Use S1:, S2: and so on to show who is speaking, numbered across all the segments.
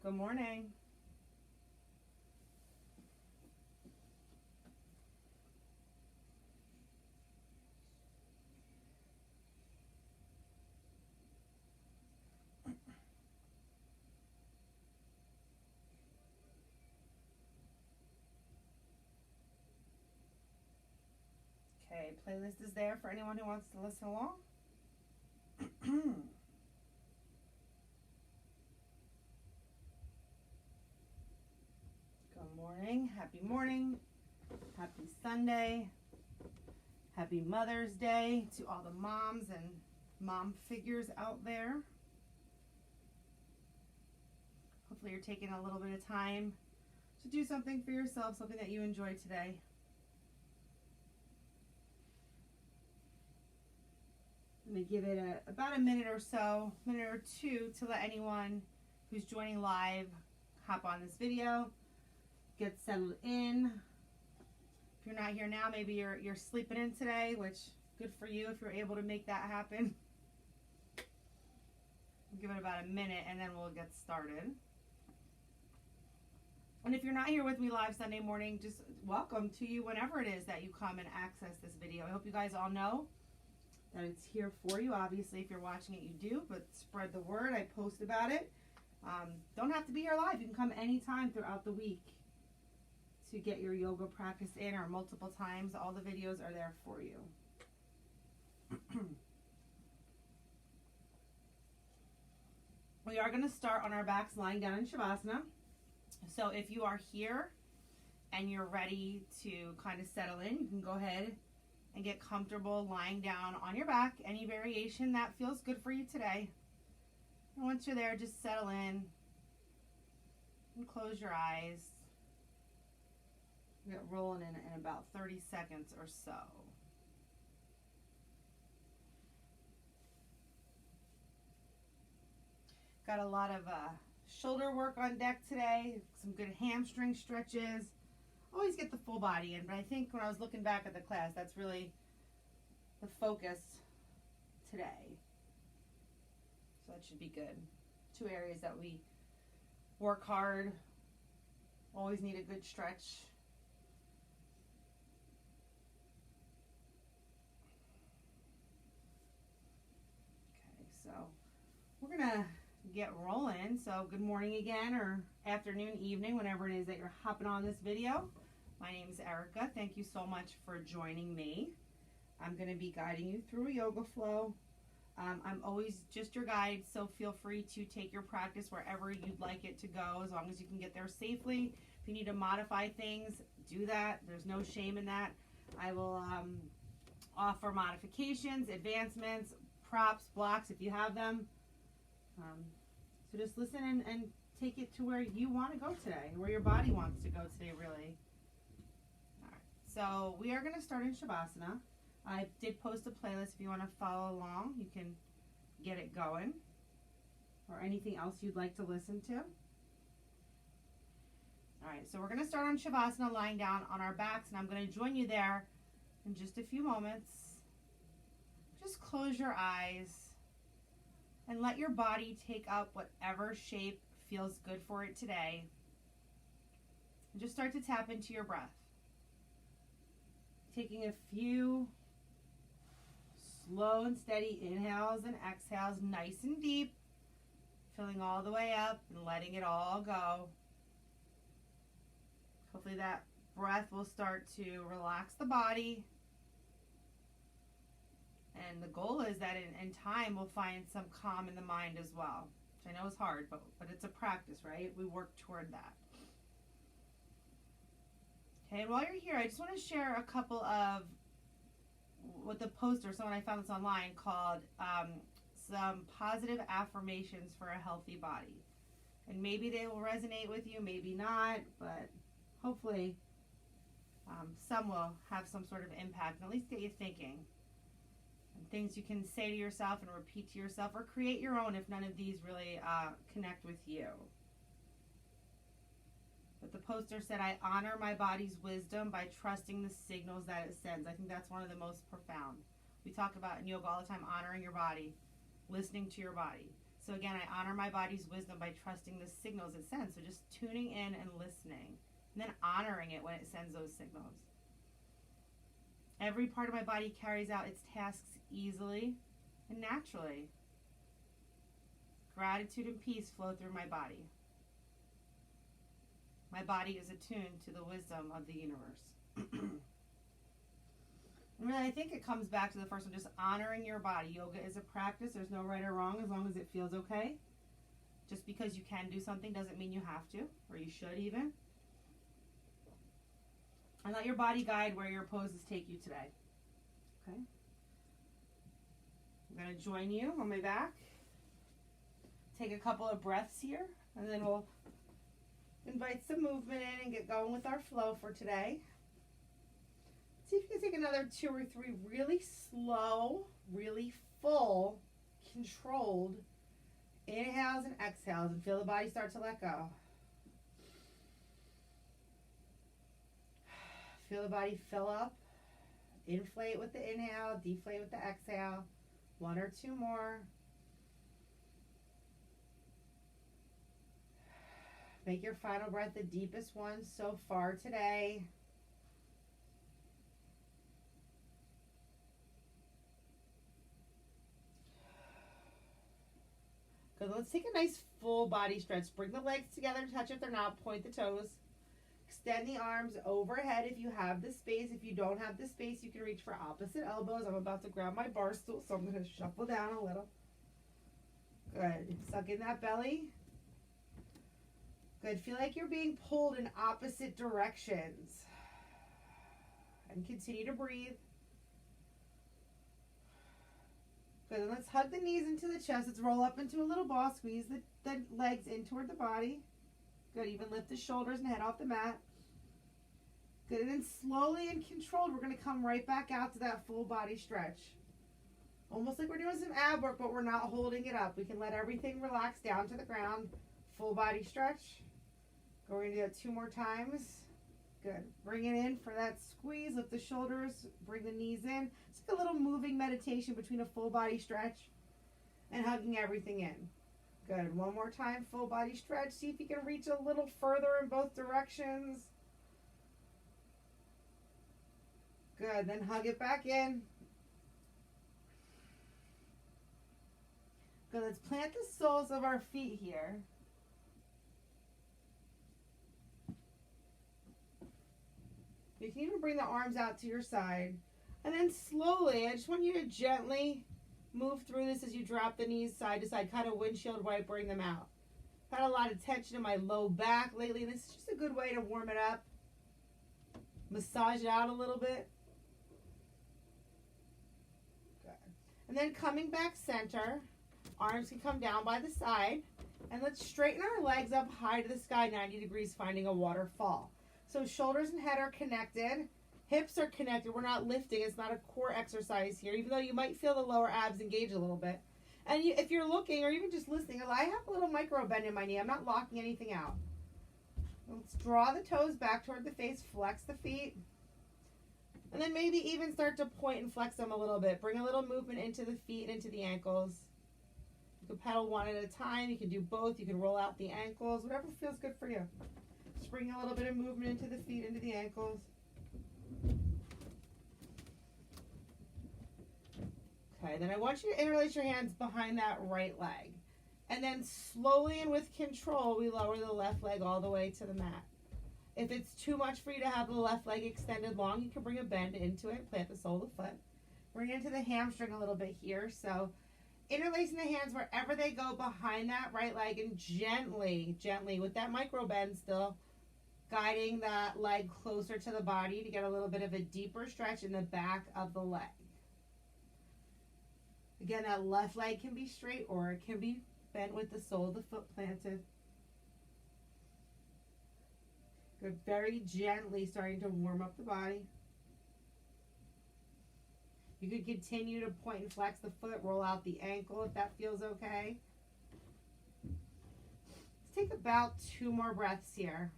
S1: Good morning. Okay, playlist is there for anyone who wants to listen along. Good morning. Happy Sunday. Happy Mother's Day to all the moms and mom figures out there. Hopefully you're taking a little bit of time to do something for yourself, something that you enjoy today. I'm going to give it about a minute or so, minute or two, to let anyone who's joining live hop on this video, get settled in. If you're not here now, maybe you're sleeping in today, which good for you if you're able to make that happen. We'll give it about a minute and then we'll get started. And if you're not here with me live Sunday morning, just welcome to you whenever it is that you come and access this video. I hope you guys all know that it's here for you. Obviously, if you're watching it, you do, but spread the word. I post about it. Don't have to be here live. You can come anytime throughout the week to get your yoga practice in, or multiple times. All the videos are there for you. We are going to start on our backs lying down in Shavasana. So if you are here and you're ready to kind of settle in, you can go ahead and get comfortable lying down on your back. Any variation that feels good for you today. And once you're there, just settle in and close your eyes. Get rolling in about 30 seconds or so. Got a lot of shoulder work on deck today, some good hamstring stretches. Always get the full body in, but I think when I was looking back at the class, that's really the focus today. So that should be good. Two areas that we work hard, always need a good stretch. Okay, so we're gonna get rolling. So good morning again, or afternoon, evening, whenever it is that you're hopping on this video. My name is Erica. Thank you so much for joining me. I'm going to be guiding you through a yoga flow. I'm always just your guide, so feel free to take your practice wherever you'd like it to go, as long as you can get there safely. If you need to modify things, do that. There's no shame in that. I will offer modifications, advancements, props, blocks if you have them. So just listen and take it to where you want to go today, where your body wants to go today, really. All right, so we are going to start in Shavasana. I did post a playlist. If you want to follow along, you can get it going, or anything else you'd like to listen to. All right, so we're going to start on Shavasana, lying down on our backs, and I'm going to join you there in just a few moments. Just close your eyes and let your body take up whatever shape feels good for it today. And just start to tap into your breath. Taking a few slow and steady inhales and exhales, nice and deep. Filling all the way up and letting it all go. Hopefully that breath will start to relax the body. And the goal is that in time we'll find some calm in the mind as well, which I know is hard, but it's a practice, right? We work toward that. Okay, and while you're here, I just want to share a couple of what the poster, someone I found this online, called some positive affirmations for a healthy body. And maybe they will resonate with you, maybe not, but hopefully some will have some sort of impact, and at least get you thinking. Things you can say to yourself and repeat to yourself, or create your own if none of these really connect with you. But the poster said, I honor my body's wisdom by trusting the signals that it sends. I think that's one of the most profound. We talk about in yoga all the time, honoring your body, listening to your body. So again, I honor my body's wisdom by trusting the signals it sends. So just tuning in and listening, and then honoring it when it sends those signals. Every part of my body carries out its tasks easily and naturally. Gratitude and peace flow through my body. My body is attuned to the wisdom of the universe. And really, I think it comes back to the first one, just honoring your body. Yoga is a practice. There's no right or wrong as long as it feels okay. Just because you can do something doesn't mean you have to, or you should even. And let your body guide where your poses take you today. Okay? I'm going to join you on my back. Take a couple of breaths here, and then we'll invite some movement in and get going with our flow for today. See if you can take another 2 or 3 really slow, really full, controlled inhales and exhales, and feel the body start to let go. Feel the body fill up, inflate with the inhale, deflate with the exhale. 1 or 2 more. Make your final breath the deepest one so far today. Good. Let's take a nice full body stretch. Bring the legs together, touch if they're not, point the toes. Extend the arms overhead if you have the space. If you don't have the space, you can reach for opposite elbows. I'm about to grab my bar stool, so I'm going to shuffle down a little. Good. Suck in that belly. Good. Feel like you're being pulled in opposite directions. And continue to breathe. Good. Then let's hug the knees into the chest. Let's roll up into a little ball. Squeeze the legs in toward the body. Good. Even lift the shoulders and head off the mat. Good. And then slowly and controlled, we're going to come right back out to that full body stretch. Almost like we're doing some ab work, but we're not holding it up. We can let everything relax down to the ground. Full body stretch. We're going to do it 2 more times. Good. Bring it in for that squeeze. Lift the shoulders. Bring the knees in. It's like a little moving meditation between a full body stretch and hugging everything in. Good. 1 more time. Full body stretch. See if you can reach a little further in both directions. Good. Then hug it back in. Good. Let's plant the soles of our feet here. You can even bring the arms out to your side. And then slowly, I just want you to gently move through this as you drop the knees side to side, kind of windshield wipering them out. Had a lot of tension in my low back lately. This is just a good way to warm it up. Massage it out a little bit. Good. And then coming back center, arms can come down by the side. And let's straighten our legs up high to the sky, 90 degrees, finding a waterfall. So shoulders and head are connected. Hips are connected. We're not lifting. It's not a core exercise here, even though you might feel the lower abs engage a little bit. And if you're looking or even just listening, I have a little micro bend in my knee. I'm not locking anything out. Let's draw the toes back toward the face. Flex the feet. And then maybe even start to point and flex them a little bit. Bring a little movement into the feet and into the ankles. You can pedal one at a time. You can do both. You can roll out the ankles. Whatever feels good for you. Just bring a little bit of movement into the feet, into the ankles. Okay, then I want you to interlace your hands behind that right leg. And then slowly and with control, we lower the left leg all the way to the mat. If it's too much for you to have the left leg extended long, you can bring a bend into it, plant the sole of the foot. Bring it into the hamstring a little bit here. So interlacing the hands wherever they go behind that right leg, and gently, with that micro bend still, guiding that leg closer to the body to get a little bit of a deeper stretch in the back of the leg. Again, that left leg can be straight or it can be bent with the sole of the foot planted. Good. Very gently starting to warm up the body. You could continue to point and flex the foot, roll out the ankle if that feels okay. Let's take about 2 more breaths here.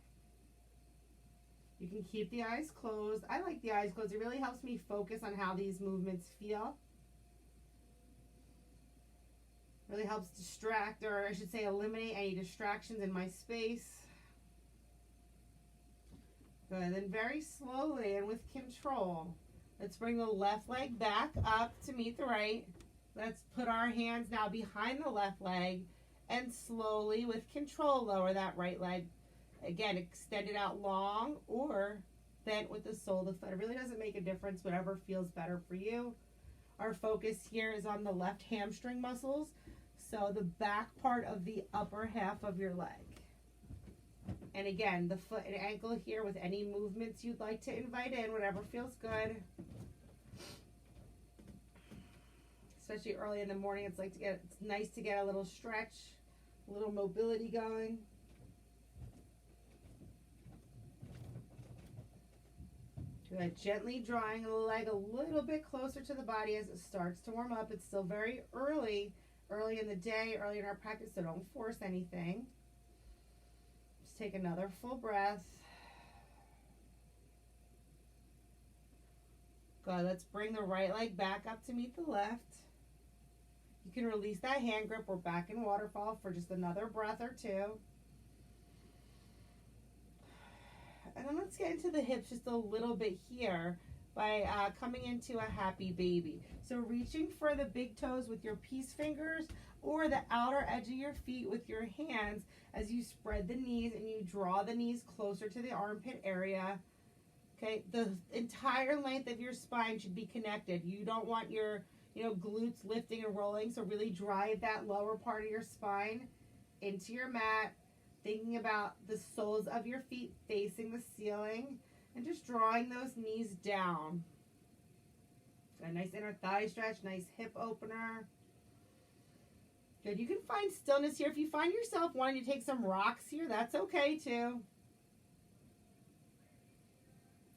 S1: You can keep the eyes closed. I like the eyes closed. It really helps me focus on how these movements feel. Really helps distract, or I should say eliminate any distractions in my space. Good, and then very slowly and with control, let's bring the left leg back up to meet the right. Let's put our hands now behind the left leg and slowly with control lower that right leg. Again, extend it out long or bent with the sole of the foot. It really doesn't make a difference, whatever feels better for you. Our focus here is on the left hamstring muscles, so the back part of the upper half of your leg. And again, the foot and ankle here with any movements you'd like to invite in, whatever feels good. Especially early in the morning, it's nice to get a little stretch, a little mobility going. Good. Gently drawing the leg a little bit closer to the body as it starts to warm up. It's still very early in the day, early in our practice, so don't force anything. Just take another full breath. Good. Let's bring the right leg back up to meet the left. You can release that hand grip. We're back in waterfall for just another breath or two. And then let's get into the hips just a little bit here by coming into a happy baby. So reaching for the big toes with your peace fingers or the outer edge of your feet with your hands as you spread the knees and you draw the knees closer to the armpit area. Okay, the entire length of your spine should be connected. You don't want your glutes lifting and rolling, so really drive that lower part of your spine into your mat, thinking about the soles of your feet facing the ceiling and just drawing those knees down. A nice inner thigh stretch, nice hip opener. Good. You can find stillness here. If you find yourself wanting to take some rocks here, that's okay too.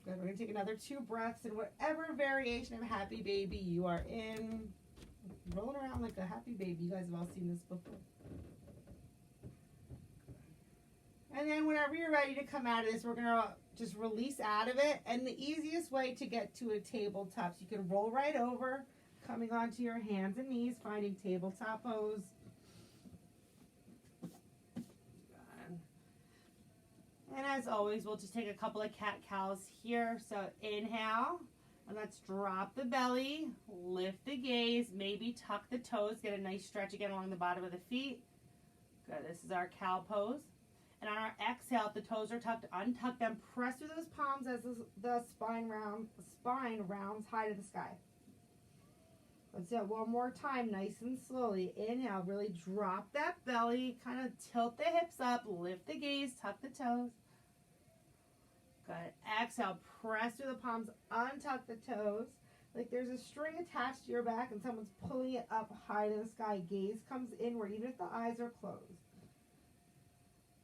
S1: Good. We're going to take another 2 breaths in whatever variation of happy baby you are in. Rolling around like a happy baby. You guys have all seen this before. And then whenever you're ready to come out of this, we're going to just release out of it. And the easiest way to get to a tabletop, so you can roll right over, coming onto your hands and knees, finding tabletop pose. And as always, we'll just take a couple of cat-cows here. So inhale, and let's drop the belly, lift the gaze, maybe tuck the toes, get a nice stretch again along the bottom of the feet. Good, this is our cow pose. And on our exhale, if the toes are tucked, untuck them, press through those palms as the spine rounds high to the sky. Let's do it one more time, nice and slowly. Inhale, really drop that belly, kind of tilt the hips up, lift the gaze, tuck the toes. Good. Exhale, press through the palms, untuck the toes. Like there's a string attached to your back and someone's pulling it up high to the sky. Gaze comes inward, even if the eyes are closed.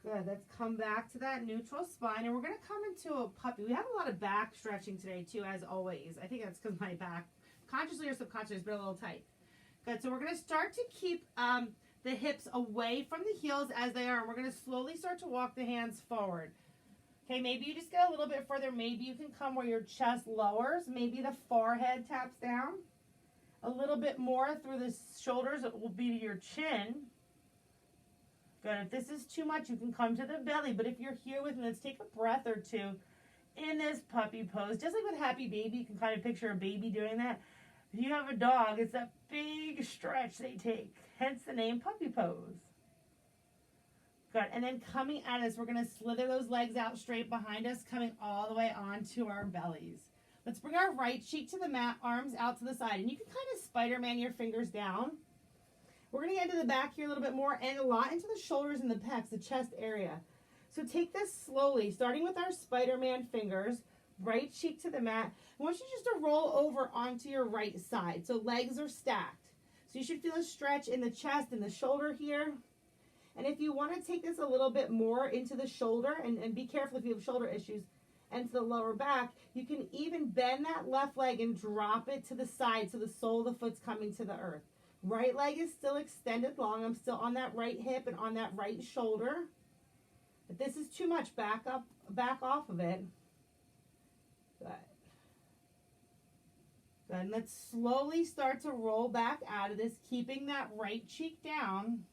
S1: Good. Let's come back to that neutral spine, and we're going to come into a puppy. We have a lot of back stretching today, too, as always. I think that's because my back, consciously or subconsciously, has been a little tight. Good. So we're going to start to keep the hips away from the heels as they are, and we're going to slowly start to walk the hands forward. Okay, maybe you just get a little bit further. Maybe you can come where your chest lowers. Maybe the forehead taps down. A little bit more through the shoulders. It will be to your chin. Good. If this is too much, you can come to the belly. But if you're here with me, let's take a breath or two in this puppy pose. Just like with happy baby, you can kind of picture a baby doing that. If you have a dog, it's that big stretch they take. Hence the name puppy pose. Good. And then coming at us, we're going to slither those legs out straight behind us, coming all the way onto our bellies. Let's bring our right cheek to the mat, arms out to the side. And you can kind of Spider-Man your fingers down. We're going to get into the back here a little bit more and a lot into the shoulders and the pecs, the chest area. So take this slowly, starting with our Spider-Man fingers, right cheek to the mat. I want you just to roll over onto your right side. So legs are stacked. So you should feel a stretch in the chest and the shoulder here. And if you want to take this a little bit more into the shoulder, and be careful if you have shoulder issues, and to the lower back, you can even bend that left leg and drop it to the side so the sole of the foot's coming to the earth. Right leg is still extended long. I'm still on that right hip and on that right shoulder. If this is too much, back up, back off of it. Good. Good. And let's slowly start to roll back out of this, keeping that right cheek down.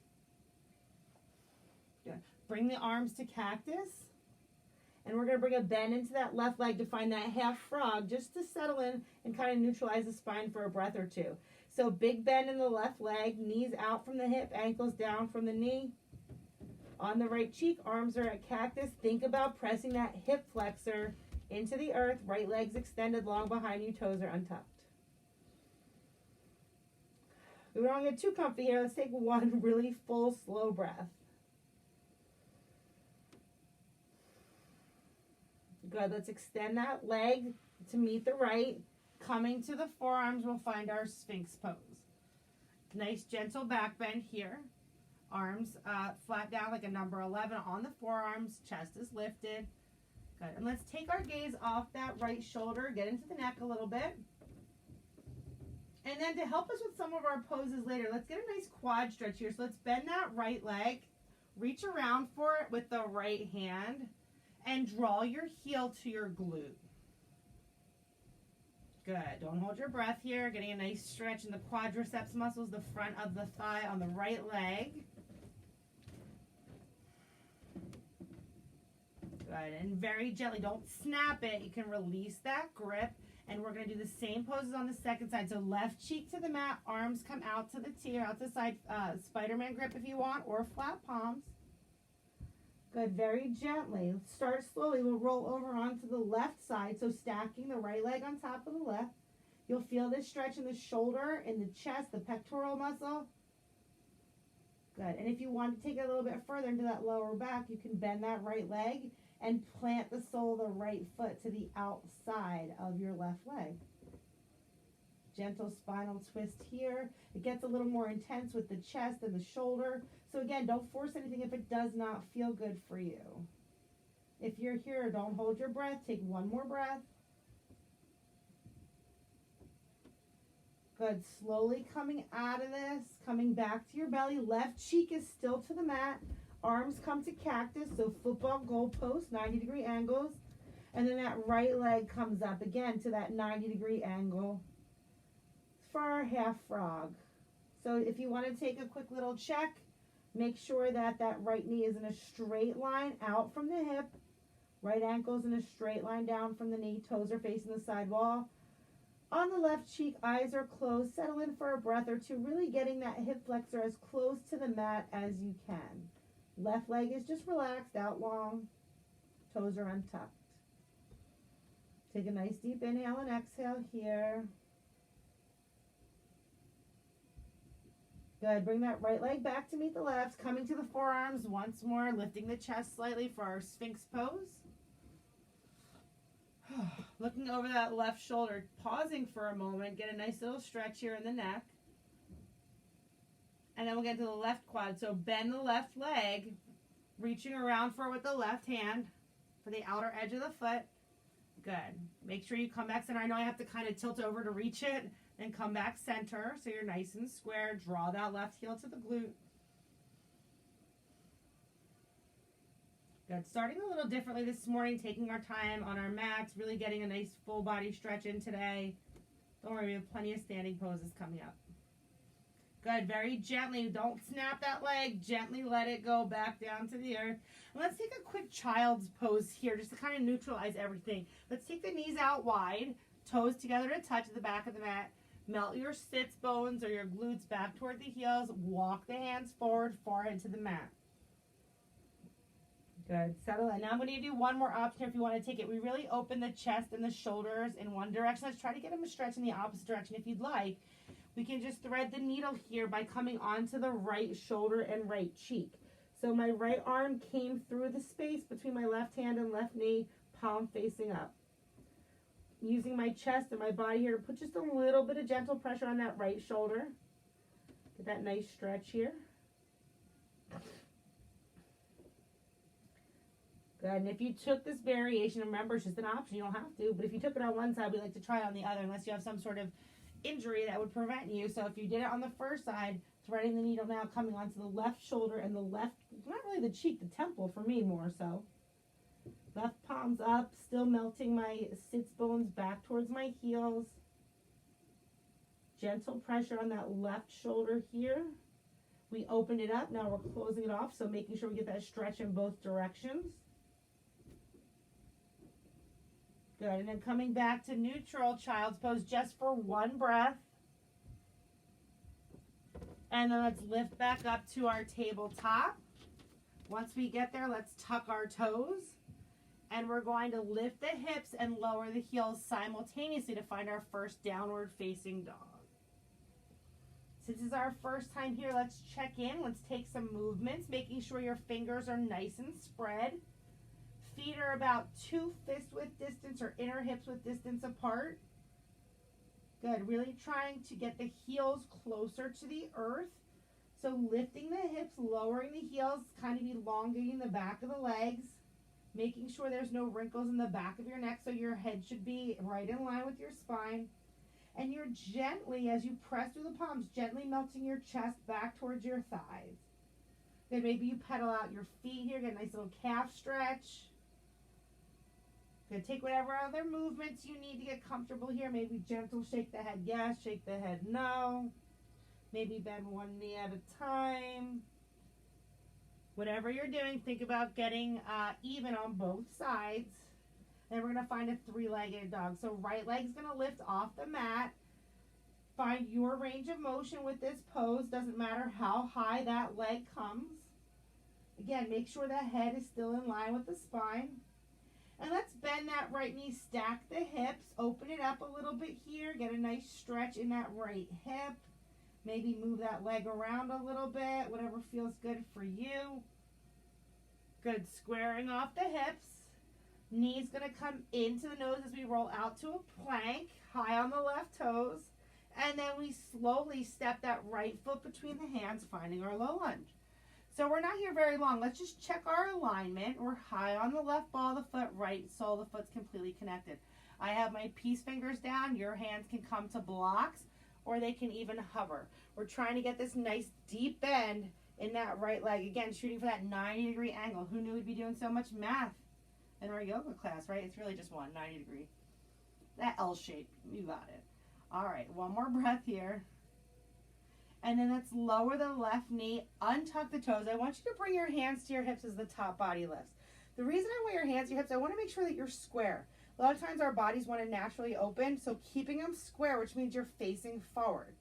S1: Good. Bring the arms to cactus. And we're going to bring a bend into that left leg to find that half frog, just to settle in and kind of neutralize the spine for a breath or two. So big bend in the left leg, knees out from the hip, ankles down from the knee. On the right cheek, arms are at cactus. Think about pressing that hip flexor into the earth. Right leg's extended long behind you, toes are untucked. We don't get too comfy here. Let's take one really full, slow breath. Good. Let's extend that leg to meet the right. Coming to the forearms, we'll find our Sphinx pose. Nice, gentle back bend here. Arms flat down like a number 11 on the forearms. Chest is lifted. Good. And let's take our gaze off that right shoulder. Get into the neck a little bit. And then to help us with some of our poses later, let's get a nice quad stretch here. So let's bend that right leg. Reach around for it with the right hand. And draw your heel to your glute. Good. Don't hold your breath here. Getting a nice stretch in the quadriceps muscles, the front of the thigh on the right leg. Good. And very gently, don't snap it. You can release that grip. And we're going to do the same poses on the second side. So left cheek to the mat, arms come out to the T or out to the side. Spider-Man grip if you want, or flat palms. Good, very gently. Start slowly. We'll roll over onto the left side. So stacking the right leg on top of the left. You'll feel this stretch in the shoulder, in the chest, the pectoral muscle. Good. And if you want to take it a little bit further into that lower back, you can bend that right leg and plant the sole of the right foot to the outside of your left leg. Gentle spinal twist here. It gets a little more intense with the chest and the shoulder. So again, don't force anything if it does not feel good for you. If you're here, don't hold your breath. Take one more breath. Good. Slowly coming out of this, coming back to your belly. Left cheek is still to the mat. Arms come to cactus, so football goalpost, 90-degree angles. And then that right leg comes up again to that 90-degree angle for our half frog. So if you want to take a quick little check, make sure that that right knee is in a straight line out from the hip. Right ankle's in a straight line down from the knee. Toes are facing the side wall. On the left cheek, eyes are closed. Settle in for a breath or two, really getting that hip flexor as close to the mat as you can. Left leg is just relaxed, out long. Toes are untucked. Take a nice deep inhale and exhale here. Good. Bring that right leg back to meet the left. Coming to the forearms once more, lifting the chest slightly for our Sphinx pose. Looking over that left shoulder, pausing for a moment, get a nice little stretch here in the neck. And then we'll get to the left quad. So bend the left leg, reaching around for it with the left hand for the outer edge of the foot. Good. Make sure you come back center. I know I have to kind of tilt over to reach it. Then come back center so you're nice and square. Draw that left heel to the glute. Good. Starting a little differently this morning, taking our time on our mats, really getting a nice full body stretch in today. Don't worry, we have plenty of standing poses coming up. Good. Very gently. Don't snap that leg. Gently let it go back down to the earth. And let's take a quick child's pose here just to kind of neutralize everything. Let's take the knees out wide, toes together to touch the back of the mat. Melt your sits bones or your glutes back toward the heels. Walk the hands forward, forehead to the mat. Good. Settle in. Now I'm going to do one more option here if you want to take it. We really open the chest and the shoulders in one direction. Let's try to get them to stretch in the opposite direction. If you'd like, we can just thread the needle here by coming onto the right shoulder and right cheek. So my right arm came through the space between my left hand and left knee, palm facing up. Using my chest and my body here to put just a little bit of gentle pressure on that right shoulder. Get that nice stretch here. Good. And if you took this variation, remember it's just an option, you don't have to, but if you took it on one side, we like to try it on the other unless you have some sort of injury that would prevent you. So if you did it on the first side, threading the needle now, coming onto the left shoulder and the left, not really the cheek, the temple for me more so. Left palms up, still melting my sits bones back towards my heels. Gentle pressure on that left shoulder here. We opened it up, now we're closing it off, so making sure we get that stretch in both directions. Good, and then coming back to neutral, child's pose, just for one breath. And then let's lift back up to our tabletop. Once we get there, let's tuck our toes. And we're going to lift the hips and lower the heels simultaneously to find our first downward facing dog. Since this is our first time here, let's check in. Let's take some movements, making sure your fingers are nice and spread. Feet are about 2 fist width distance or inner hips width distance apart. Good, really trying to get the heels closer to the earth. So lifting the hips, lowering the heels, kind of elongating the back of the legs. Making sure there's no wrinkles in the back of your neck, so your head should be right in line with your spine. And you're gently, as you press through the palms, gently melting your chest back towards your thighs. Then maybe you pedal out your feet here, get a nice little calf stretch. Good, take whatever other movements you need to get comfortable here. Maybe gentle, shake the head yes, shake the head no. Maybe bend one knee at a time. Whatever you're doing, think about getting even on both sides. Then we're going to find a three-legged dog. So right leg's going to lift off the mat. Find your range of motion with this pose. Doesn't matter how high that leg comes. Again, make sure the head is still in line with the spine. And let's bend that right knee, stack the hips, open it up a little bit here. Get a nice stretch in that right hip. Maybe move that leg around a little bit, whatever feels good for you. Good, squaring off the hips. Knees gonna come into the nose as we roll out to a plank, high on the left toes. And then we slowly step that right foot between the hands, finding our low lunge. So we're not here very long. Let's just check our alignment. We're high on the left ball of the foot, right sole of the foot's completely connected. I have my peace fingers down. Your hands can come to blocks, or they can even hover. We're trying to get this nice deep bend in that right leg. Again, shooting for that 90-degree angle. Who knew we'd be doing so much math in our yoga class, right? It's really just one, 90 degree. That L shape, you got it. All right, one more breath here. And then let's lower the left knee, untuck the toes. I want you to bring your hands to your hips as the top body lifts. The reason I want your hands to your hips, I want to make sure that you're square. A lot of times our bodies want to naturally open, so keeping them square, which means you're facing forward.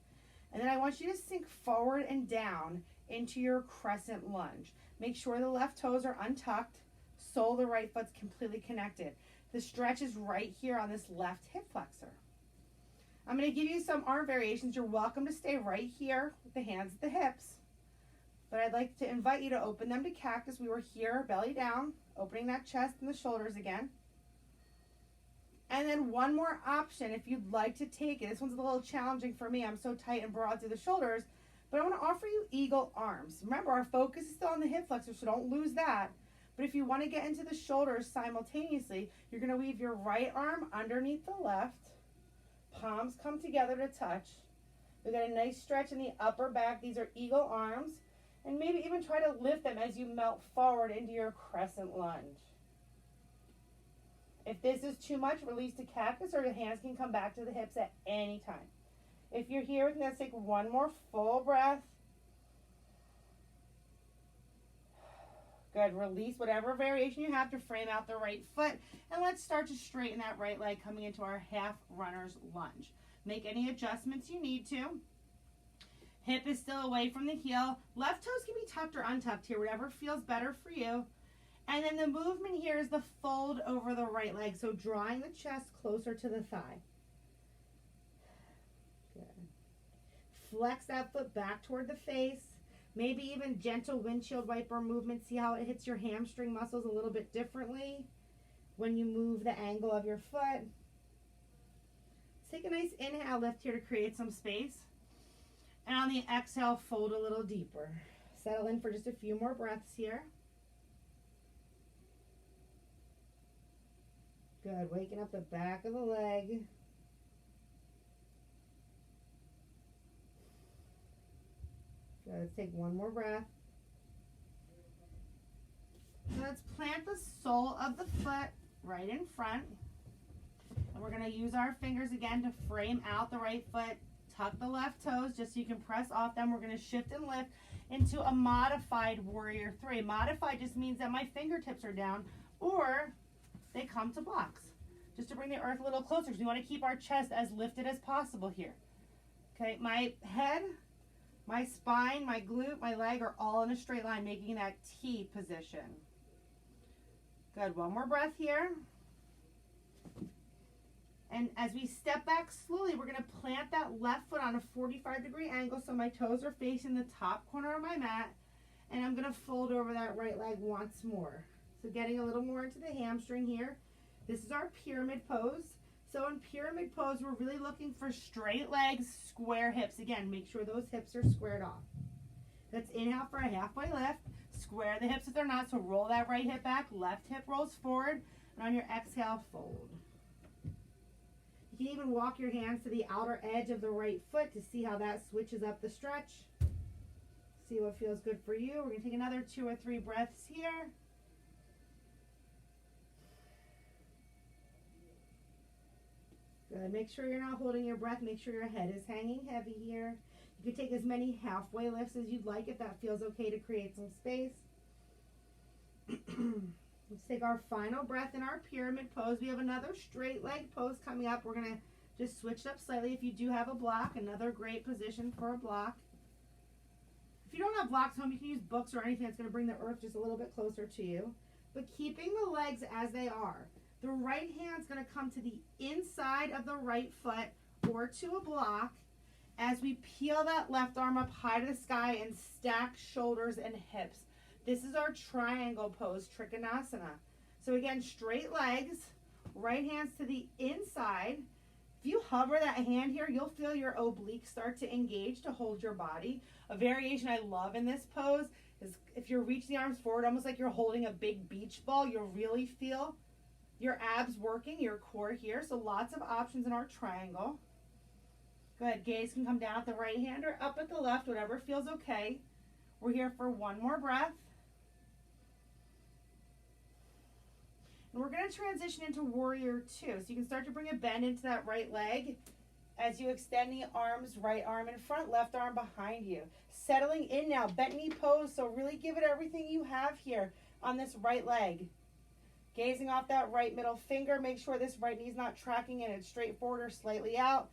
S1: And then I want you to sink forward and down into your crescent lunge. Make sure the left toes are untucked, sole of the right foot's completely connected. The stretch is right here on this left hip flexor. I'm going to give you some arm variations. You're welcome to stay right here with the hands at the hips. But I'd like to invite you to open them to cactus. We were here, belly down, opening that chest and the shoulders again. And then one more option if you'd like to take it. This one's a little challenging for me. I'm so tight and broad through the shoulders. But I want to offer you eagle arms. Remember, our focus is still on the hip flexor, so don't lose that. But if you want to get into the shoulders simultaneously, you're going to weave your right arm underneath the left. Palms come together to touch. We got a nice stretch in the upper back. These are eagle arms. And maybe even try to lift them as you melt forward into your crescent lunge. If this is too much, release to cactus, or your hands can come back to the hips at any time. If you're here with me, let's take one more full breath. Good, release whatever variation you have to frame out the right foot. And let's start to straighten that right leg coming into our half runner's lunge. Make any adjustments you need to. Hip is still away from the heel. Left toes can be tucked or untucked here, whatever feels better for you. And then the movement here is the fold over the right leg, so drawing the chest closer to the thigh. Good. Flex that foot back toward the face. Maybe even gentle windshield wiper movement. See how it hits your hamstring muscles a little bit differently when you move the angle of your foot. Take a nice inhale lift here to create some space. And on the exhale, fold a little deeper. Settle in for just a few more breaths here. Good, waking up the back of the leg. Good, let's take one more breath. So let's plant the sole of the foot right in front. And we're going to use our fingers again to frame out the right foot, tuck the left toes just so you can press off them. We're going to shift and lift into a modified warrior three. Modified just means that my fingertips are down or they come to blocks. Just to bring the earth a little closer because we want to keep our chest as lifted as possible here. Okay, my head, my spine, my glute, my leg are all in a straight line, making that T position. Good, one more breath here. And as we step back slowly, we're going to plant that left foot on a 45-degree angle so my toes are facing the top corner of my mat. And I'm going to fold over that right leg once more. So getting a little more into the hamstring here. This is our pyramid pose. So in pyramid pose, we're really looking for straight legs, square hips. Again, make sure those hips are squared off. Let's inhale for a halfway lift. Square the hips if they're not. So roll that right hip back. Left hip rolls forward. And on your exhale, fold. You can even walk your hands to the outer edge of the right foot to see how that switches up the stretch. See what feels good for you. We're going to take another 2 or 3 breaths here. Good. Make sure you're not holding your breath. Make sure your head is hanging heavy here. You can take as many halfway lifts as you'd like if that feels okay to create some space. Let's take our final breath in our pyramid pose. We have another straight leg pose coming up. We're going to just switch it up slightly. If you do have a block, another great position for a block. If you don't have blocks at home, you can use books or anything that's going to bring the earth just a little bit closer to you. But keeping the legs as they are. The right hand's going to come to the inside of the right foot or to a block as we peel that left arm up high to the sky and stack shoulders and hips. This is our triangle pose, Trikonasana. So again, straight legs, right hands to the inside. If you hover that hand here, you'll feel your obliques start to engage to hold your body. A variation I love in this pose is if you reach the arms forward, almost like you're holding a big beach ball, you'll really feel your abs working, your core here. So lots of options in our triangle. Good, gaze can come down at the right hand or up at the left, whatever feels okay. We're here for one more breath. And we're going to transition into warrior two. So you can start to bring a bend into that right leg as you extend the arms, right arm in front, left arm behind you. Settling in now, bent knee pose. So really give it everything you have here on this right leg. Gazing off that right middle finger, make sure this right knee's not tracking in, it's straight forward or slightly out.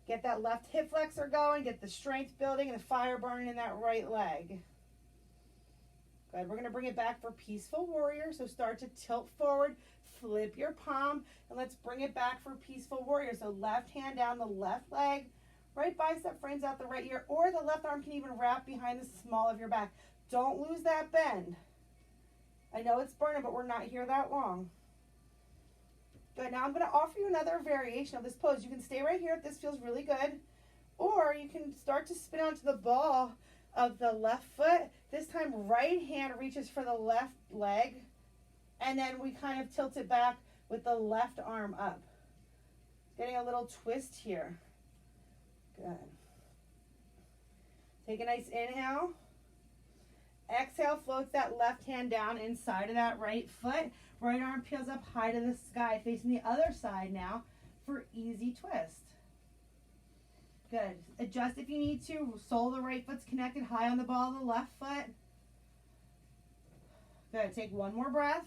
S1: Get that left hip flexor going, get the strength building and the fire burning in that right leg. Good, we're gonna bring it back for peaceful warrior. So start to tilt forward, flip your palm, and let's bring it back for peaceful warrior. So left hand down the left leg, right bicep frames out the right ear, or the left arm can even wrap behind the small of your back. Don't lose that bend. I know it's burning, but we're not here that long. Good, now I'm gonna offer you another variation of this pose. You can stay right here if this feels really good, or you can start to spin onto the ball of the left foot. This time, right hand reaches for the left leg, and then we kind of tilt it back with the left arm up. Getting a little twist here. Good. Take a nice inhale. Exhale, floats that left hand down inside of that right foot. Right arm peels up high to the sky, facing the other side now for easy twist. Good. Adjust if you need to. Sole of the right foot's connected high on the ball of the left foot. Good. Take one more breath.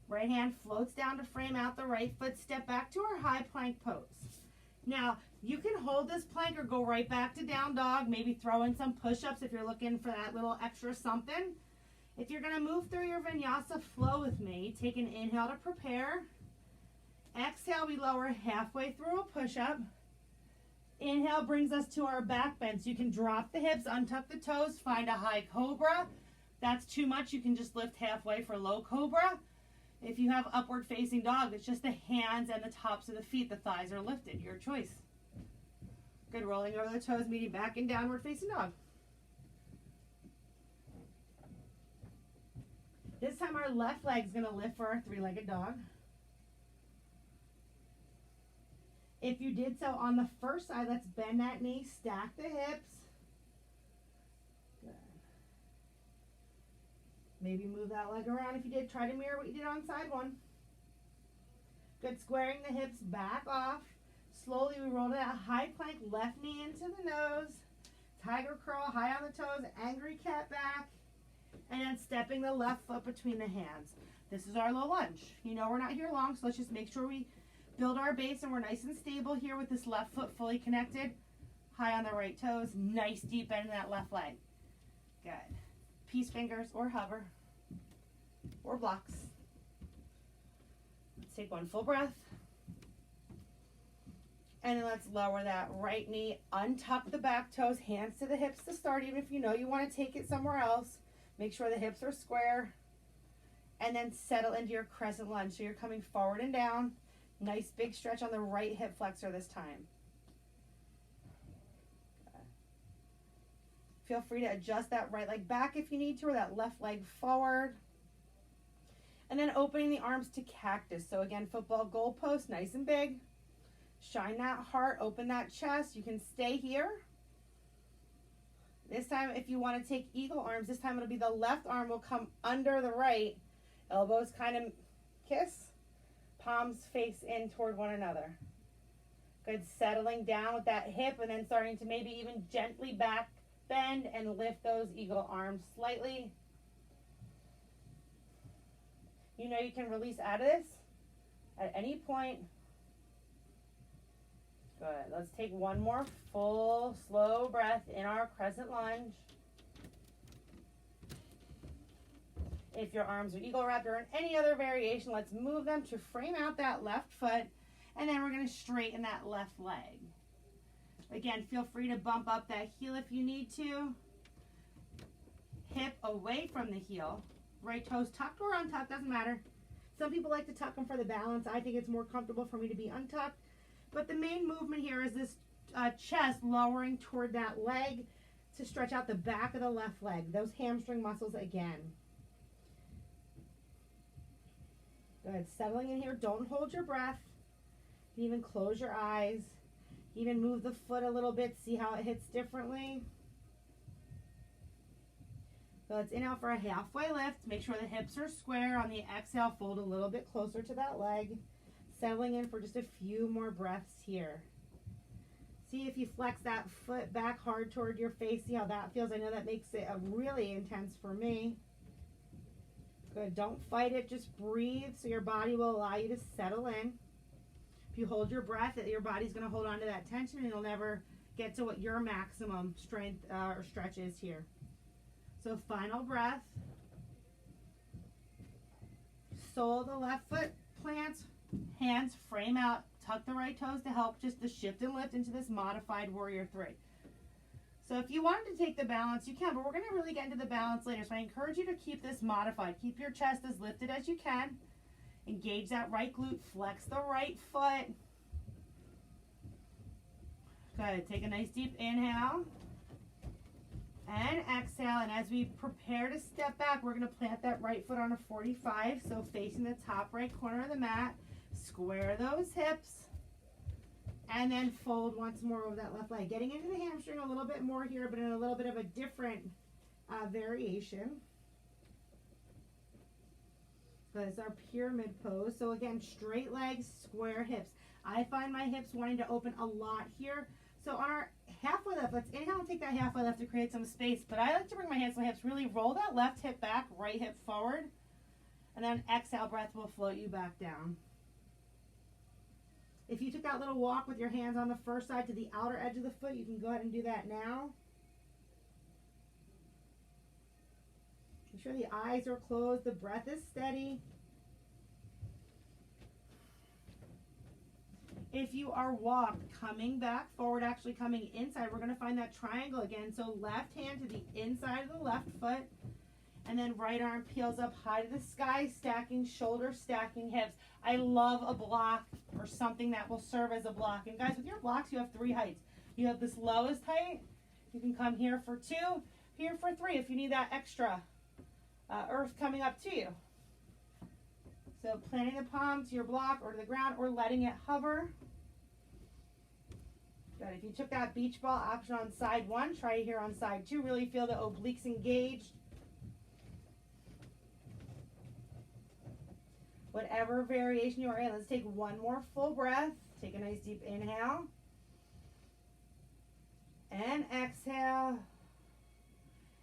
S1: Right hand floats down to frame out the right foot. Step back to our high plank pose. Now, you can hold this plank or go right back to down dog. Maybe throw in some push-ups if you're looking for that little extra something. If you're going to move through your vinyasa flow with me, take an inhale to prepare. Exhale, we lower halfway through a push-up. Inhale brings us to our back bend. So you can drop the hips, untuck the toes, find a high cobra. If that's too much, you can just lift halfway for low cobra. If you have upward facing dog, it's just the hands and the tops of the feet. The thighs are lifted. Your choice. Good. Rolling over the toes, meeting back in downward facing dog. This time our left leg is going to lift for our three-legged dog. If you did so on the first side, let's bend that knee, stack the hips. Good. Maybe move that leg around if you did. Try to mirror what you did on side one. Good, squaring the hips back off. Slowly we roll to that high plank, left knee into the nose, tiger curl, high on the toes, angry cat back, and then stepping the left foot between the hands. This is our low lunge. You know we're not here long, so let's just make sure we build our base and we're nice and stable here with this left foot fully connected, high on the right toes, nice deep bend in that left leg. Good. Peace fingers or hover or blocks. Let's take one full breath. And then let's lower that right knee, untuck the back toes, hands to the hips to start, even if you know you want to take it somewhere else. Make sure the hips are square. And then settle into your crescent lunge. So you're coming forward and down. Nice big stretch on the right hip flexor this time. Feel free to adjust that right leg back if you need to, or that left leg forward. And then opening the arms to cactus. So again, football goalpost, nice and big. Shine that heart, open that chest. You can stay here. This time, if you want to take eagle arms, this time it'll be the left arm will come under the right. Elbows kind of kiss. Palms face in toward one another. Good, settling down with that hip and then starting to maybe even gently back bend and lift those eagle arms slightly. You know you can release out of this at any point. Good. Let's take one more full, slow breath in our crescent lunge. If your arms are eagle wrapped or in any other variation, let's move them to frame out that left foot, and then we're going to straighten that left leg. Again, feel free to bump up that heel if you need to. Hip away from the heel. Right toes tucked or untucked, doesn't matter. Some people like to tuck them for the balance. I think it's more comfortable for me to be untucked. But the main movement here is this chest lowering toward that leg to stretch out the back of the left leg. Those hamstring muscles again. Good. Settling in here. Don't hold your breath. You can even close your eyes. Even move the foot a little bit. See how it hits differently. So let's inhale for a halfway lift. Make sure the hips are square. On the exhale, fold a little bit closer to that leg. Settling in for just a few more breaths here. See if you flex that foot back hard toward your face. See how that feels. I know that makes it really intense for me. Good. Don't fight it. Just breathe so your body will allow you to settle in. If you hold your breath, your body's going to hold on to that tension and you'll never get to what your maximum strength or stretch is here. So final breath. Sole of the left foot plants. Hands frame out, tuck the right toes to help just the shift and lift into this modified warrior three. So if you wanted to take the balance, you can, but we're going to really get into the balance later. So I encourage you to keep this modified. Keep your chest as lifted as you can. Engage that right glute, flex the right foot. Good, take a nice deep inhale. And exhale, and as we prepare to step back, we're going to plant that right foot on a 45, so facing the top right corner of the mat. Square those hips, and then fold once more over that left leg. Getting into the hamstring a little bit more here, but in a little bit of a different variation. That's our pyramid pose. So again, straight legs, square hips. I find my hips wanting to open a lot here. So on our halfway lift, let's inhale and take that halfway lift to create some space. But I like to bring my hands to my hips, really roll that left hip back, right hip forward. And then exhale, breath will float you back down. If you took that little walk with your hands on the first side to the outer edge of the foot, you can go ahead and do that now. Make sure the eyes are closed, the breath is steady. If you are walked, coming back forward, actually coming inside, we're going to find that triangle again. So left hand to the inside of the left foot, and then right arm peels up high to the sky, stacking shoulders, stacking hips. I love a block or something that will serve as a block. And guys, with your blocks, you have three heights. You have this lowest height. You can come here for 2, here for 3 if you need that extra earth coming up to you. So planting the palm to your block or to the ground or letting it hover. Good. If you took that beach ball option on side 1, try it here on side 2. Really feel the obliques engaged. Whatever variation you are in. Let's take one more full breath. Take a nice deep inhale. And exhale.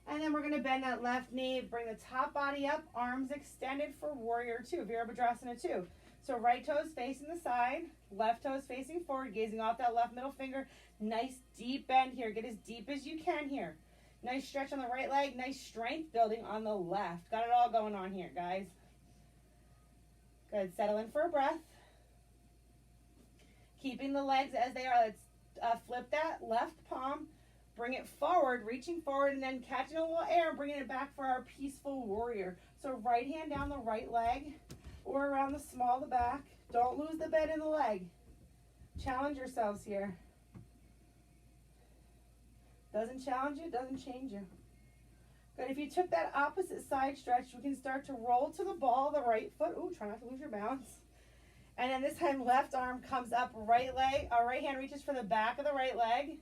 S1: And then we're going to bend that left knee, bring the top body up, arms extended for warrior two, Virabhadrasana 2. So right toes facing the side, left toes facing forward, gazing off that left middle finger. Nice deep bend here. Get as deep as you can here. Nice stretch on the right leg, nice strength building on the left. Got it all going on here, guys. Good. Settle in for a breath. Keeping the legs as they are. Let's flip that left palm. Bring it forward, reaching forward, and then catching a little air and bringing it back for our peaceful warrior. So right hand down the right leg or around the small of the back. Don't lose the bend in the leg. Challenge yourselves here. Doesn't challenge you, doesn't change you. Good. If you took that opposite side stretch, we can start to roll to the ball of the right foot. Ooh, try not to lose your balance. And then this time, left arm comes up, right leg, our right hand reaches for the back of the right leg.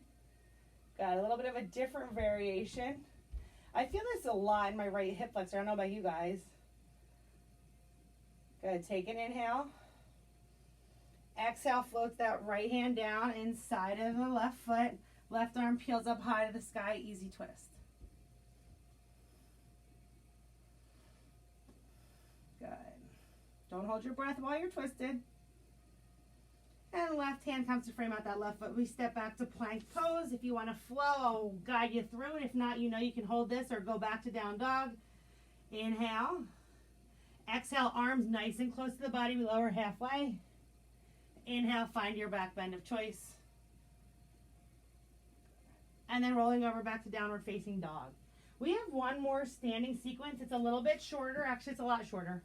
S1: Got a little bit of a different variation. I feel this a lot in my right hip flexor. I don't know about you guys. Good. Take an inhale. Exhale, floats that right hand down inside of the left foot. Left arm peels up high to the sky. Easy twist. Good. Don't hold your breath while you're twisted. And left hand comes to frame out that left foot. We step back to plank pose. If you want to flow, I'll guide you through it. If not, you know you can hold this or go back to down dog. Inhale. Exhale, arms nice and close to the body. We lower halfway. Inhale, find your back bend of choice. And then rolling over back to downward facing dog. We have one more standing sequence. It's a little bit shorter. Actually, it's a lot shorter.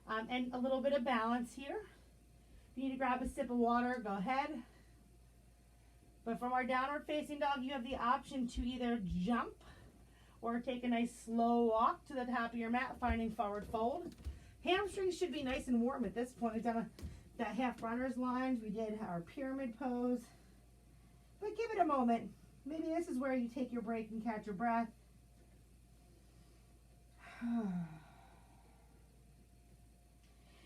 S1: And a little bit of balance here. If you need to grab a sip of water, go ahead. But from our downward facing dog, you have the option to either jump or take a nice slow walk to the top of your mat, finding forward fold. Hamstrings should be nice and warm at this point. We've done that half runner's lunge. We did our pyramid pose. But give it a moment. Maybe this is where you take your break and catch your breath.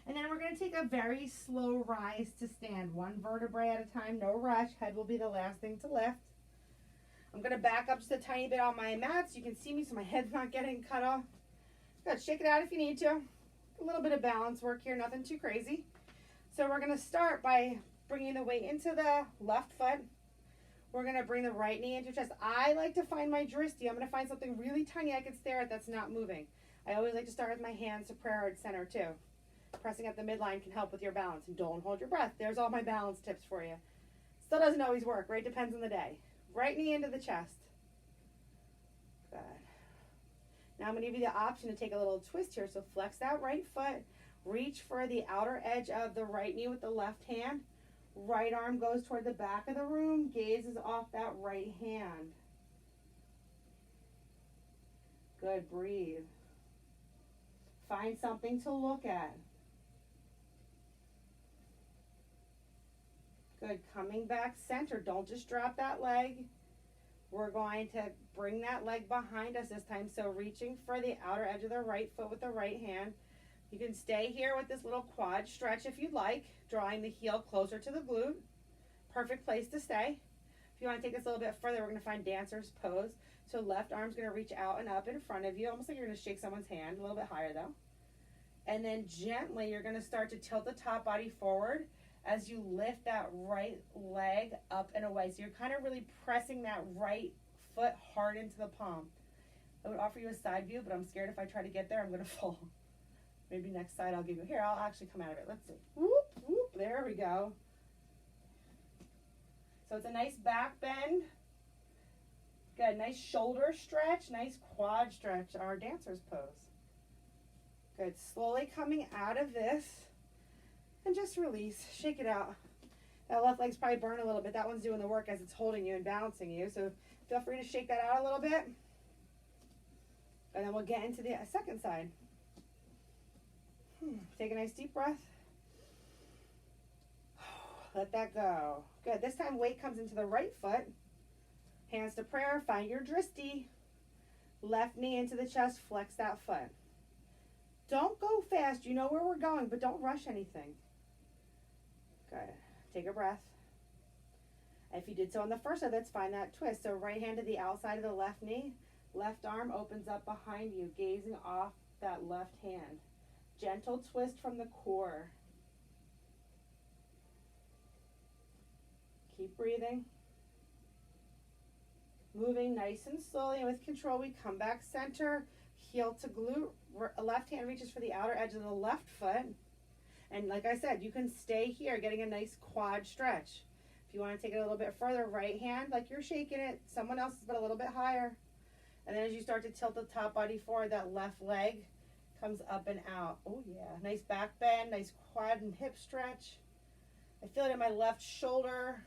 S1: And then we're going to take a very slow rise to stand. One vertebrae at a time, no rush. Head will be the last thing to lift. I'm going to back up just a tiny bit on my mat so you can see me so my head's not getting cut off. Good. Shake it out if you need to. A little bit of balance work here, nothing too crazy. So we're going to start by bringing the weight into the left foot. We're going to bring the right knee into your chest. I like to find my drishti. I'm going to find something really tiny I can stare at that's not moving. I always like to start with my hands to prayer heart center too. Pressing at the midline can help with your balance. And don't hold your breath. There's all my balance tips for you. Still doesn't always work, right? Depends on the day. Right knee into the chest. Good. Now I'm going to give you the option to take a little twist here. So flex that right foot. Reach for the outer edge of the right knee with the left hand. Right arm goes toward the back of the room. Gaze is off that right hand. Good. Breathe. Find something to look at. Good. Coming back center. Don't just drop that leg. We're going to bring that leg behind us this time. So reaching for the outer edge of the right foot with the right hand. You can stay here with this little quad stretch if you'd like, drawing the heel closer to the glute. Perfect place to stay. If you want to take this a little bit further, we're going to find dancer's pose. So left arm's going to reach out and up in front of you, almost like you're going to shake someone's hand, a little bit higher though. And then gently, you're going to start to tilt the top body forward as you lift that right leg up and away. So you're kind of really pressing that right foot hard into the palm. I would offer you a side view, but I'm scared if I try to get there, I'm going to fall. Maybe next side I'll give you. Here, I'll actually come out of it. Let's see. Whoop, whoop. There we go. So it's a nice back bend. Good. Nice shoulder stretch. Nice quad stretch. Our dancer's pose. Good. Slowly coming out of this. And just release. Shake it out. That left leg's probably burning a little bit. That one's doing the work as it's holding you and balancing you. So feel free to shake that out a little bit. And then we'll get into the second side. Take a nice deep breath. Let that go. Good. This time weight comes into the right foot. Hands to prayer. Find your drishti. Left knee into the chest. Flex that foot. Don't go fast. You know where we're going, but don't rush anything. Good. Take a breath. If you did so on the first side, let's find that twist. So right hand to the outside of the left knee. Left arm opens up behind you, gazing off that left hand. Gentle twist from the core. Keep breathing. Moving nice and slowly and with control, we come back center, heel to glute. Left hand reaches for the outer edge of the left foot. And like I said, you can stay here, getting a nice quad stretch. If you want to take it a little bit further, right hand, like you're shaking it, someone else's, but a little bit higher. And then as you start to tilt the top body forward, that left leg comes up and out. Oh yeah, nice back bend, nice quad and hip stretch. I feel it in my left shoulder.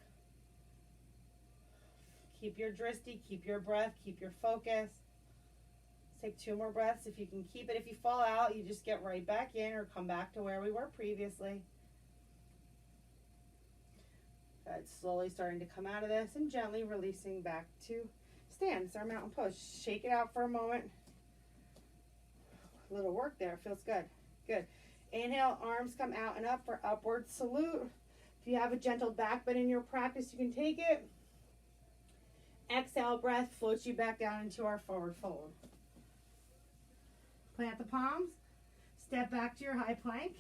S1: Keep your drishti, keep your breath, keep your focus. Let's take 2 more breaths if you can keep it. If you fall out, you just get right back in or come back to where we were previously. Good. Slowly starting to come out of this and gently releasing back to stand. It's our mountain pose. Shake it out for a moment. A little work there. Feels good. Good. Inhale, arms come out and up for upward salute. If you have a gentle back bend in your practice, you can take it. Exhale, breath floats you back down into our forward fold. Plant the palms. Step back to your high plank.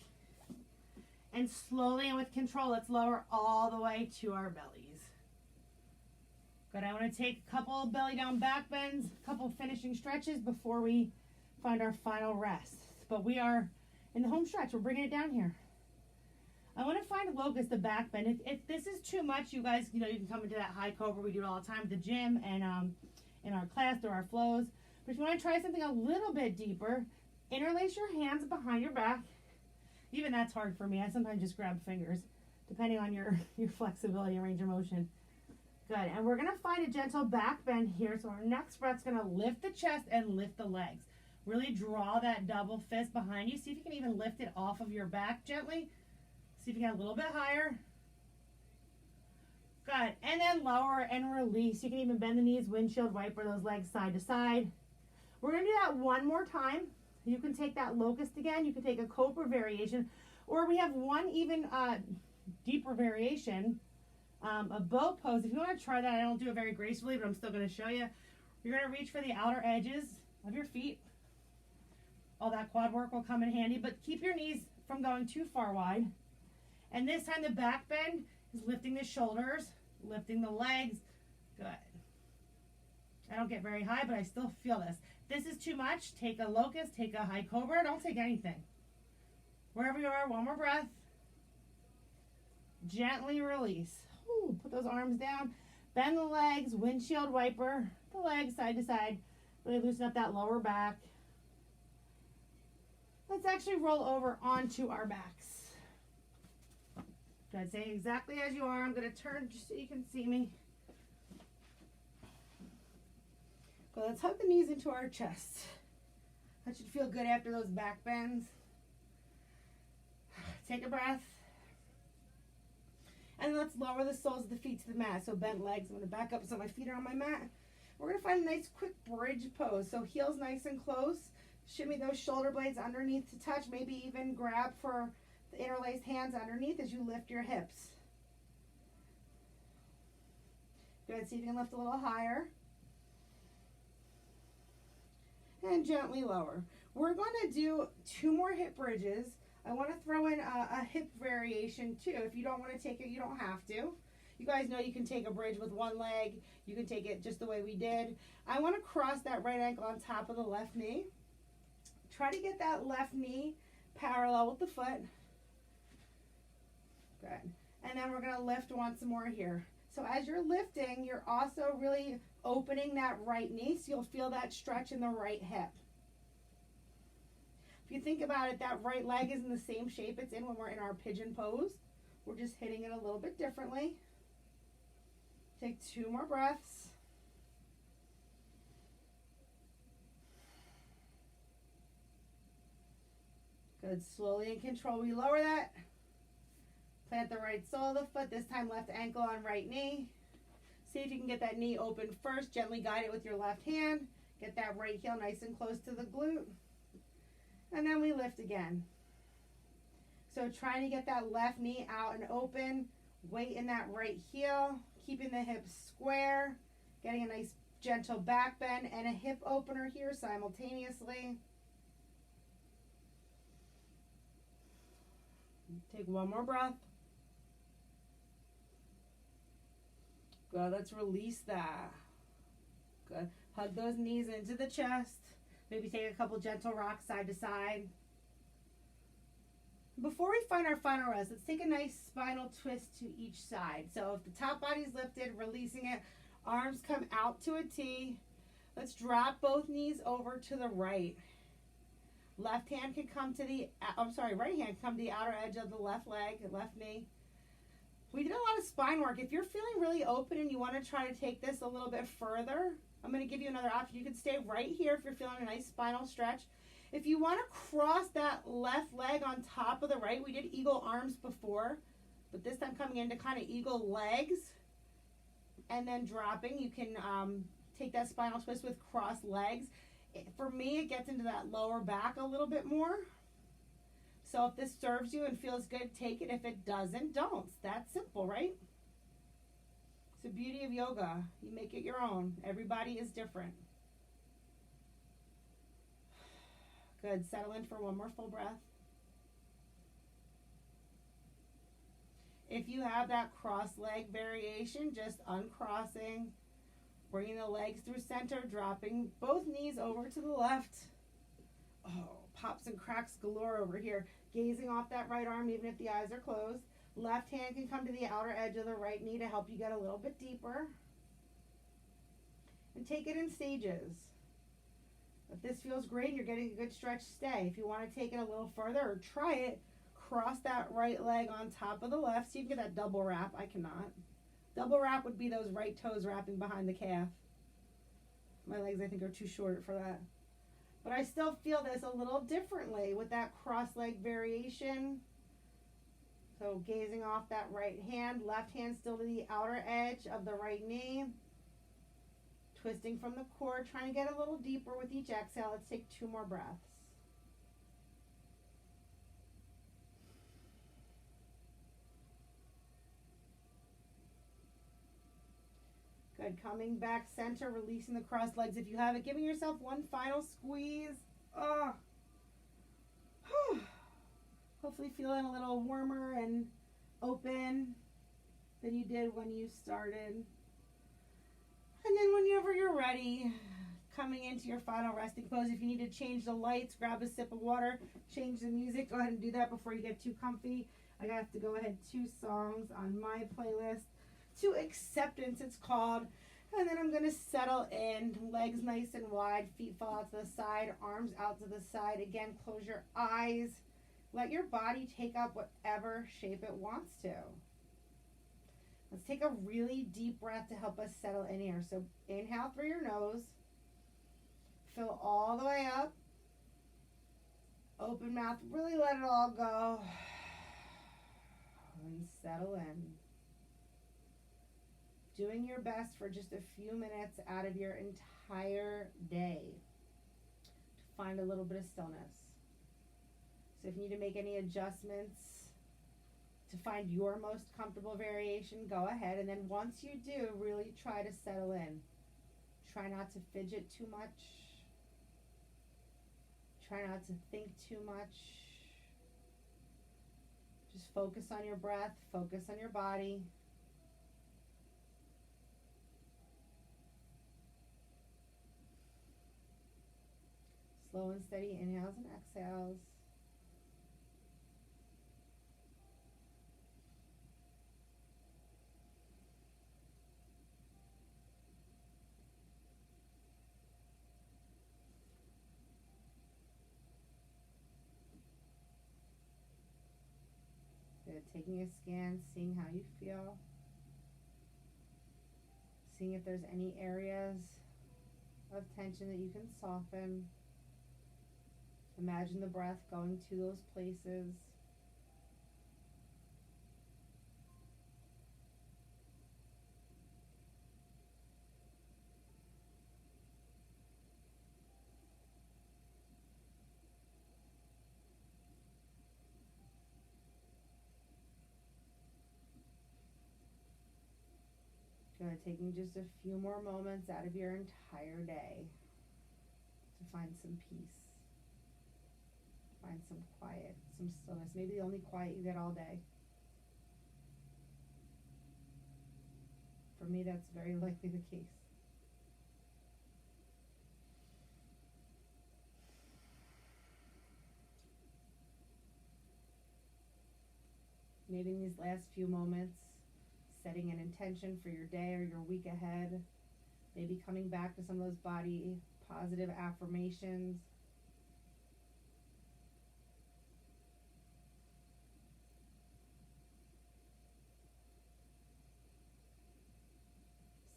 S1: And slowly and with control, let's lower all the way to our bellies. Good. I want to take a couple of belly down back bends, a couple finishing stretches before we find our final rest. But we are in the home stretch. We're bringing it down here. I want to find locust, the back bend. If this is too much, you guys, you can come into that high cobra. We do it all the time at the gym and in our class through our flows. But if you want to try something a little bit deeper, interlace your hands behind your back. Even that's hard for me. I sometimes just grab fingers, depending on your flexibility and range of motion. Good. And we're going to find a gentle back bend here. So our next breath's going to lift the chest and lift the legs. Really draw that double fist behind you. See if you can even lift it off of your back gently. See if you get a little bit higher. Good. And then lower and release. You can even bend the knees, windshield wiper those legs side to side. We're going to do that one more time. You can take that locust again. You can take a cobra variation. Or we have one even deeper variation, a boat pose. If you want to try that, I don't do it very gracefully, but I'm still going to show you. You're going to reach for the outer edges of your feet. All that quad work will come in handy, but keep your knees from going too far wide. And this time the back bend is lifting the shoulders, lifting the legs. Good. I don't get very high, but I still feel this. If this is too much, take a locust, take a high cobra. Don't take anything. Wherever you are, one more breath. Gently release. Ooh, put those arms down. Bend the legs, windshield wiper the legs side to side. Really loosen up that lower back. Let's actually roll over onto our backs. Good. Stay exactly as you are. I'm going to turn just so you can see me. Good. Let's hug the knees into our chest. That should feel good after those back bends. Take a breath. And let's lower the soles of the feet to the mat. So bent legs. I'm going to back up so my feet are on my mat. We're going to find a nice quick bridge pose. So heels nice and close. Shimmy those shoulder blades underneath to touch. Maybe even grab for the interlaced hands underneath as you lift your hips. Good. See if you can lift a little higher. And gently lower. We're going to do 2 more hip bridges. I want to throw in a hip variation too. If you don't want to take it, you don't have to. You guys know you can take a bridge with one leg. You can take it just the way we did. I want to cross that right ankle on top of the left knee. Try to get that left knee parallel with the foot. Good. And then we're going to lift once more here. So as you're lifting, you're also really opening that right knee, so you'll feel that stretch in the right hip. If you think about it, that right leg is in the same shape it's in when we're in our pigeon pose. We're just hitting it a little bit differently. Take 2 more breaths. Good. Slowly in control, we lower that. Plant the right sole of the foot, this time left ankle on right knee. See if you can get that knee open first. Gently guide it with your left hand. Get that right heel nice and close to the glute. And then we lift again. So trying to get that left knee out and open, weight in that right heel, keeping the hips square, getting a nice gentle back bend and a hip opener here simultaneously. Take one more breath. Good, let's release that. Good, hug those knees into the chest. Maybe take a couple gentle rocks side to side. Before we find our final rest, let's take a nice spinal twist to each side. So if the top body's lifted, releasing it, arms come out to a T. Let's drop both knees over to the right. Left hand can come to the, right hand come to the outer edge of the left leg, left knee. We did a lot of spine work. If you're feeling really open and you want to try to take this a little bit further, I'm going to give you another option. You can stay right here if you're feeling a nice spinal stretch. If you want to cross that left leg on top of the right, we did eagle arms before, but this time coming into kind of eagle legs and then dropping. You can take that spinal twist with cross legs. For me, it gets into that lower back a little bit more. So if this serves you and feels good, take it. If it doesn't, don't. It's that simple, right? It's the beauty of yoga. You make it your own. Everybody is different. Good. Settle in for one more full breath. If you have that cross leg variation, just uncrossing, bringing the legs through center, dropping both knees over to the left. Oh, pops and cracks galore over here. Gazing off that right arm even if the eyes are closed. Left hand can come to the outer edge of the right knee to help you get a little bit deeper. And take it in stages. If this feels great and you're getting a good stretch, stay. If you want to take it a little further or try it, cross that right leg on top of the left so you can get that double wrap. I cannot. Double wrap would be those right toes wrapping behind the calf. My legs, I think, are too short for that. But I still feel this a little differently with that cross leg variation. So gazing off that right hand, left hand still to the outer edge of the right knee. Twisting from the core, trying to get a little deeper with each exhale. Let's take 2 more breaths. Good. Coming back center, releasing the crossed legs if you have it. Giving yourself one final squeeze. Oh. Hopefully feeling a little warmer and open than you did when you started. And then whenever you're ready, coming into your final resting pose, if you need to change the lights, grab a sip of water, change the music, go ahead and do that before you get too comfy. I have to go ahead, 2 songs on my playlist. To Acceptance, it's called. And then I'm going to settle in, legs nice and wide, feet fall out to the side, arms out to the side. Again, close your eyes. Let your body take up whatever shape it wants to. Let's take a really deep breath to help us settle in here. So inhale through your nose. Fill all the way up. Open mouth. Really let it all go. And settle in. Doing your best for just a few minutes out of your entire day to find a little bit of stillness. So if you need to make any adjustments to find your most comfortable variation, go ahead. And then once you do, really try to settle in. Try not to fidget too much. Try not to think too much. Just focus on your breath, focus on your body. Slow and steady inhales and exhales. Good. Taking a scan, seeing how you feel. Seeing if there's any areas of tension that you can soften. Imagine the breath going to those places. Taking just a few more moments out of your entire day to find some peace, find some quiet, some stillness, maybe the only quiet you get all day. For me, that's very likely the case. Maybe in these last few moments, setting an intention for your day or your week ahead, maybe coming back to some of those body positive affirmations.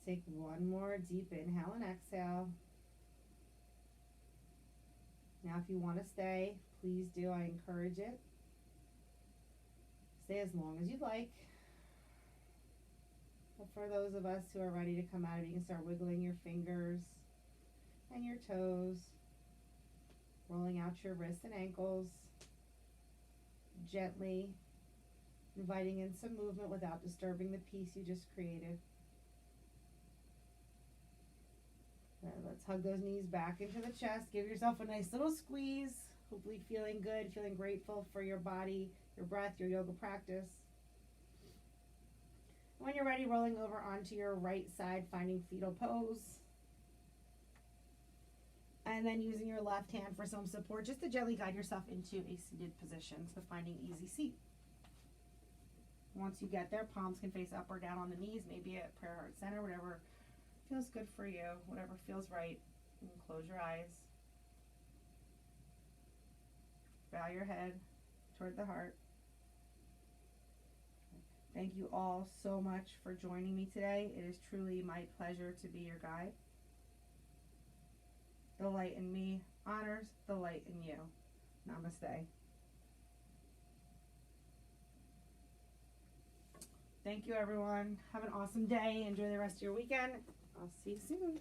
S1: Take one more deep inhale and exhale. Now, if you want to stay, please do. I encourage it. Stay as long as you'd like. But for those of us who are ready to come out of it, you can start wiggling your fingers and your toes, rolling out your wrists and ankles, gently inviting in some movement without disturbing the peace you just created. Let's hug those knees back into the chest. Give yourself a nice little squeeze. Hopefully feeling good, feeling grateful for your body, your breath, your yoga practice. When you're ready, rolling over onto your right side, finding fetal pose. And then using your left hand for some support, just to gently guide yourself into a seated position, so finding easy seat. Once you get there, palms can face up or down on the knees, maybe at prayer heart center, whatever feels good for you, whatever feels right. You can close your eyes. Bow your head toward the heart. Thank you all so much for joining me today. It is truly my pleasure to be your guide. The light in me honors the light in you. Namaste. Thank you, everyone. Have an awesome day. Enjoy the rest of your weekend. I'll see you soon.